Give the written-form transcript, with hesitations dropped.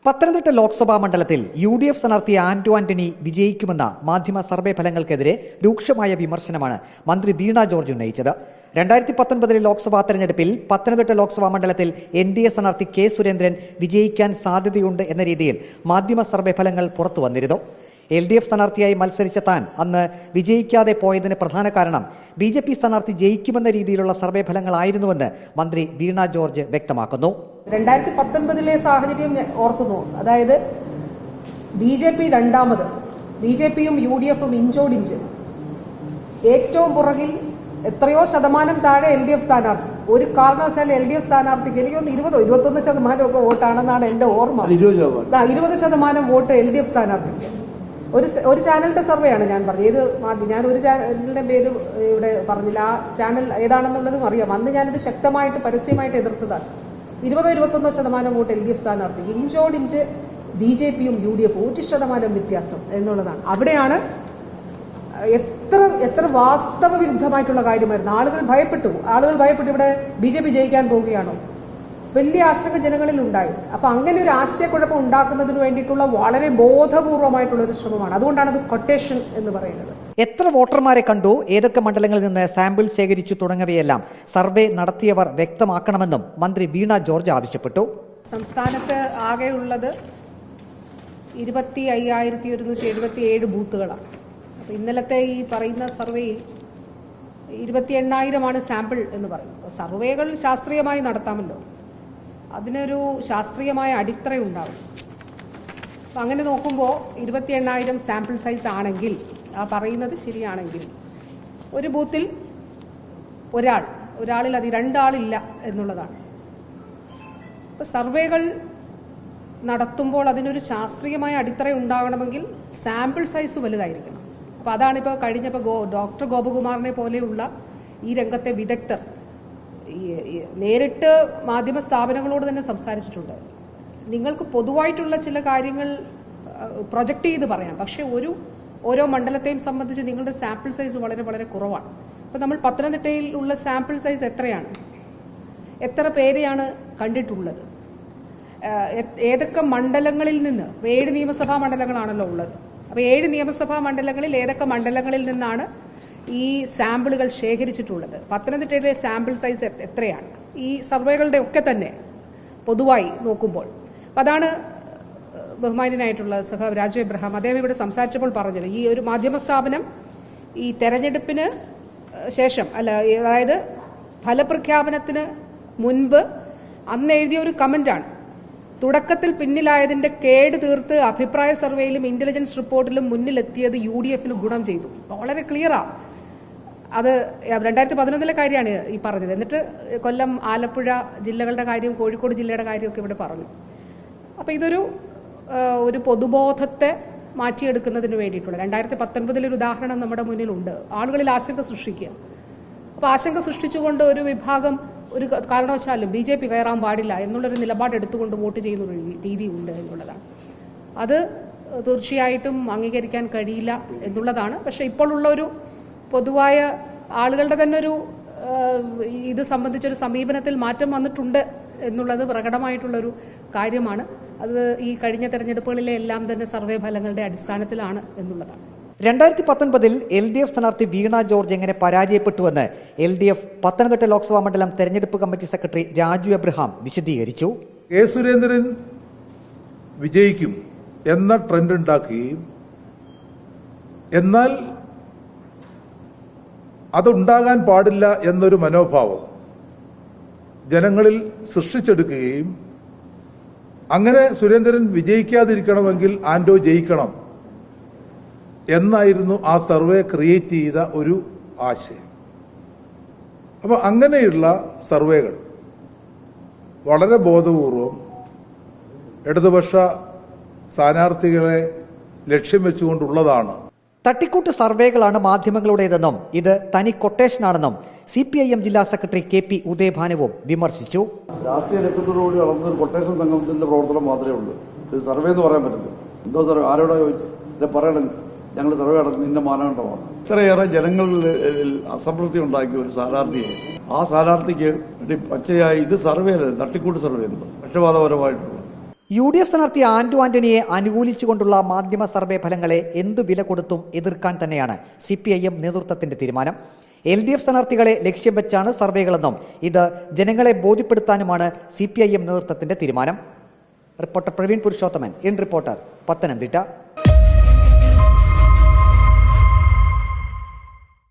പത്തനംതിട്ട ലോക്സഭാ മണ്ഡലത്തിൽ UDF സ്ഥാനാർത്ഥി ആന്റോ ആന്റണി വിജയിക്കുമെന്ന മാധ്യമ സർവേ ഫലങ്ങൾക്കെതിരെ രൂക്ഷമായ വിമർശനമാണ് മന്ത്രി വീണ ജോർജ് ഉന്നയിച്ചത്. 2019 ലോക്സഭാ തെരഞ്ഞെടുപ്പിൽ പത്തനംതിട്ട ലോക്സഭാ മണ്ഡലത്തിൽ NDA സ്ഥാനാർത്ഥി കെ സുരേന്ദ്രൻ വിജയിക്കാൻ സാധ്യതയുണ്ട് എന്ന രീതിയിൽ മാധ്യമ സർവേ ഫലങ്ങൾ പുറത്തു വന്നിരുന്നു. LDF സ്ഥാനാർത്ഥിയായി മത്സരിച്ച താൻ അന്ന് വിജയിക്കാതെ പോയതിന് പ്രധാന കാരണം BJP സ്ഥാനാർത്ഥി ജയിക്കുമെന്ന രീതിയിലുള്ള സർവേ ഫലങ്ങളായിരുന്നുവെന്ന് മന്ത്രി വീണ ജോർജ് വ്യക്തമാക്കുന്നു. 2019 സാഹചര്യം ഓർക്കുന്നു. അതായത് BJP രണ്ടാമത്, BJPയും UDFും ഇഞ്ചോടിഞ്ച്, ഏറ്റവും പുറകിൽ എത്രയോ ശതമാനം താഴെ LDF സ്ഥാനാർത്ഥി. ഒരു കാരണവശാലും LDF സ്ഥാനാർത്ഥിക്ക് എനിക്കൊന്ന് 20-21% ഒക്കെ വോട്ടാണെന്നാണ് എന്റെ ഓർമ്മ. 20% വോട്ട് LDF സ്ഥാനാർത്ഥിക്ക്. ഒരു ചാനലിന്റെ സർവേയാണ് ഞാൻ പറഞ്ഞത്. ഞാൻ ഒരു ചാനലിന്റെ പേര് ഇവിടെ പറഞ്ഞില്ല. ആ ചാനൽ ഏതാണെന്നുള്ളതും അറിയാം. അന്ന് ഞാനിത് ശക്തമായിട്ട് പരസ്യമായിട്ട് എതിർത്തതാണ്. 20-21% വോട്ട് LDF സ്ഥാനാർത്ഥി, ഇഞ്ചോടിഞ്ച് BJPയും UDFും 1% വ്യത്യാസം എന്നുള്ളതാണ്. അവിടെയാണ് എത്ര വാസ്തവ വിരുദ്ധമായിട്ടുള്ള കാര്യമായിരുന്നു. ആളുകൾ ഭയപ്പെട്ടു. ഇവിടെ BJP ജയിക്കാൻ പോവുകയാണോ, വലിയ ആശങ്ക ജനങ്ങളിൽ ഉണ്ടായി. അപ്പൊ അങ്ങനെ ഒരു ആശയക്കുഴപ്പം ഉണ്ടാക്കുന്നതിന് വേണ്ടിയിട്ടുള്ള വളരെ ബോധപൂർവമായിട്ടുള്ള ഒരു ശ്രമമാണ്. അതുകൊണ്ടാണ് അത് കൊട്ടേഷൻ എന്ന് പറയുന്നത്. എത്ര വോട്ടർമാരെ കണ്ടു, ഏതൊക്കെ മണ്ഡലങ്ങളിൽ നിന്ന് സാമ്പിൾ ശേഖരിച്ചു തുടങ്ങിയവയെല്ലാം സർവേ നടത്തിയവർ വ്യക്തമാക്കണമെന്നും മന്ത്രി വീണ ജോർജ് ആവശ്യപ്പെട്ടു. സംസ്ഥാനത്ത് ആകെയുള്ളത് 25,177 ബൂത്തുകളാണ്. അപ്പൊ ഇന്നലത്തെ ഈ പറയുന്ന സർവേയിൽ 28,000 സാമ്പിൾ എന്ന് പറയുന്നത്. സർവേകൾ ശാസ്ത്രീയമായി നടത്താമല്ലോ, അതിനൊരു ശാസ്ത്രീയമായ അടിത്തറയുണ്ടാവും. അപ്പം അങ്ങനെ നോക്കുമ്പോൾ 28,000 സാമ്പിൾ സൈസ് ആണെങ്കിൽ, ആ പറയുന്നത് ശരിയാണെങ്കിൽ, ഒരു ബൂത്തിൽ ഒരാളിൽ അത് 2 ആളില്ല എന്നുള്ളതാണ്. ഇപ്പം സർവേകൾ നടത്തുമ്പോൾ അതിനൊരു ശാസ്ത്രീയമായ അടിത്തറ ഉണ്ടാകണമെങ്കിൽ സാമ്പിൾ സൈസ് വലുതായിരിക്കണം. അപ്പം അതാണിപ്പോൾ കഴിഞ്ഞപ്പോൾ ഡോക്ടർ ഗോപകുമാറിനെ പോലെയുള്ള ഈ രംഗത്തെ വിദഗ്ധർ നേരിട്ട് മാധ്യമ സ്ഥാപനങ്ങളോട് തന്നെ സംസാരിച്ചിട്ടുണ്ട്. നിങ്ങൾക്ക് പൊതുവായിട്ടുള്ള ചില കാര്യങ്ങൾ പ്രൊജക്ട് ചെയ്ത് പറയാം, പക്ഷെ ഓരോ മണ്ഡലത്തെയും സംബന്ധിച്ച് നിങ്ങളുടെ സാമ്പിൾ സൈസ് വളരെ വളരെ കുറവാണ്. അപ്പം നമ്മൾ പത്തനംതിട്ടയിൽ ഉള്ള സാമ്പിൾ സൈസ് എത്രയാണ്, എത്ര പേരെയാണ് കണ്ടിട്ടുള്ളത്, ഏതൊക്കെ മണ്ഡലങ്ങളിൽ നിന്ന്, 7 നിയമസഭാ മണ്ഡലങ്ങളാണല്ലോ ഉള്ളത്. അപ്പോൾ 7 നിയമസഭാ മണ്ഡലങ്ങളിൽ ഏതൊക്കെ മണ്ഡലങ്ങളിൽ നിന്നാണ് ഈ സാമ്പിളുകൾ ശേഖരിച്ചിട്ടുള്ളത്, പത്തനംതിട്ടയിലെ സാമ്പിൾ സൈസ് എത്രയാണ്, ഈ സർവേകളുടെ ഒക്കെ തന്നെ പൊതുവായി നോക്കുമ്പോൾ. അപ്പം അതാണ് ബഹുമാന്യനായിട്ടുള്ള സഖാവ് രാജു എബ്രഹാം അദ്ദേഹം ഇവിടെ സംസാരിച്ചപ്പോൾ പറഞ്ഞത്. ഈ ഒരു മാധ്യമ സ്ഥാപനം ഈ തെരഞ്ഞെടുപ്പിന് ശേഷം, അതായത് ഫലപ്രഖ്യാപനത്തിന് മുൻപ് അന്ന് എഴുതിയ ഒരു കമന്റാണ്, തുടക്കത്തിൽ പിന്നിലായതിന്റെ കേട് തീർത്ത് അഭിപ്രായ സർവേയിലും ഇന്റലിജൻസ് റിപ്പോർട്ടിലും മുന്നിലെത്തിയത് UDFന് ഗുണം ചെയ്തു. വളരെ ക്ലിയറാണ്. അത് 2011 കാര്യമാണ് ഈ പറഞ്ഞത്. എന്നിട്ട് കൊല്ലം, ആലപ്പുഴ ജില്ലകളുടെ കാര്യം, കോഴിക്കോട് ജില്ലയുടെ കാര്യമൊക്കെ ഇവിടെ പറഞ്ഞു. അപ്പം ഇതൊരു പൊതുബോധത്തെ മാറ്റിയെടുക്കുന്നതിന് വേണ്ടിയിട്ടുള്ള 2019 ഒരു ഉദാഹരണം നമ്മുടെ മുന്നിലുണ്ട്. ആളുകളിൽ ആശങ്ക സൃഷ്ടിക്കുക. അപ്പോൾ ആശങ്ക സൃഷ്ടിച്ചുകൊണ്ട് ഒരു വിഭാഗം ഒരു കാരണവശാലും BJP കയറാൻ പാടില്ല എന്നുള്ളൊരു നിലപാടെടുത്തുകൊണ്ട് വോട്ട് ചെയ്യുന്ന ഒരു രീതി ഉണ്ട് എന്നുള്ളതാണ്. അത് തീർച്ചയായിട്ടും അംഗീകരിക്കാൻ കഴിയില്ല എന്നുള്ളതാണ്. പക്ഷെ ഇപ്പോൾ ഉള്ള ഒരു പൊതുവായ ആളുകളുടെ തന്നെ ഒരു ഇത് സംബന്ധിച്ചൊരു സമീപനത്തിൽ മാറ്റം വന്നിട്ടുണ്ട് എന്നുള്ളത് പ്രകടമായിട്ടുള്ളൊരു കാര്യമാണ്. അത് ഈ കഴിഞ്ഞ തെരഞ്ഞെടുപ്പുകളിലെ എല്ലാം തന്നെ സർവേ ഫലങ്ങളുടെ അടിസ്ഥാനത്തിലാണ് എന്നുള്ളതാണ്. 2019 LDF സ്ഥാനാർത്ഥി വീണ ജോർജ് എങ്ങനെ പരാജയപ്പെട്ടുവെന്ന് LDF പത്തനംതിട്ട ലോക്സഭാ മണ്ഡലം തെരഞ്ഞെടുപ്പ് കമ്മിറ്റി സെക്രട്ടറി രാജു എബ്രഹാം വിശദീകരിച്ചു. കെ സുരേന്ദ്രൻ വിജയിക്കും എന്ന ട്രെൻഡ് ഉണ്ടാക്കുകയും എന്നാൽ അതുണ്ടാകാൻ പാടില്ല എന്നൊരു മനോഭാവം ജനങ്ങളിൽ സൃഷ്ടിച്ചെടുക്കുകയും അങ്ങനെ സുരേന്ദ്രൻ വിജയിക്കാതിരിക്കണമെങ്കിൽ ആന്റോ ജയിക്കണം എന്നായിരുന്നു ആ സർവേ ക്രിയേറ്റ് ചെയ്ത ഒരു ആശയം. അപ്പോൾ അങ്ങനെയുള്ള സർവേകൾ വളരെ ബോധപൂർവം ഇടതുപക്ഷ സ്ഥാനാർത്ഥികളെ ലക്ഷ്യം വെച്ചുകൊണ്ടുള്ളതാണ്. തട്ടിക്കൂട്ട് സർവേകളാണ് മാധ്യമങ്ങളുടേതെന്നും ഇത് തനി കൊട്ടേഷനാണെന്നും CPIM ജില്ലാ സെക്രട്ടറി KP ഉദയഭാനുവും വിമർശിച്ചു. രാഷ്ട്രീയ ലക്ഷ്യത്തോടുകൂടി വളർന്ന ഒരു കൊട്ടേഷൻ സംഘത്തിന്റെ പ്രവർത്തനം മാത്രമേ ഉള്ളൂ. ഇത് സർവേ എന്ന് പറയാൻ പറ്റില്ല. എന്തോ സർവേ, ആരോടാ ചോദിച്ചു ഇത് പറയണം, ഞങ്ങൾ സർവേ നടത്തി നിന്റെ മാനദണ്ഡമാണ്. ഇത്രയേറെ ജനങ്ങളിൽ അസംതൃപ്തി ഉണ്ടാക്കിയ ഒരു സ്ഥാനാർത്ഥിയെ, ആ സ്ഥാനാർത്ഥിക്ക് പച്ചയായി ഇത് സർവേ അല്ല, തട്ടിക്കൂട്ട് സർവേ, പക്ഷപാതപരമായിട്ടുള്ള UDF സ്ഥാനാർത്ഥി ആന്റു ആന്റണിയെ അനുകൂലിച്ചുകൊണ്ടുള്ള മാധ്യമ സർവേ ഫലങ്ങളെ എന്തു വില കൊടുത്തും എതിർക്കാൻ തന്നെയാണ് CPIM നേതൃത്വത്തിന്റെ തീരുമാനം. LDF സ്ഥാനാർത്ഥികളെ ലക്ഷ്യം വെച്ചാണ് സർവേകളെന്നും ഇത് ജനങ്ങളെ ബോധ്യപ്പെടുത്താനുമാണ് CPIM നേതൃത്വത്തിന്റെ തീരുമാനം. Reporter Praveen Purushothaman, in reporter, Pathanamthitta.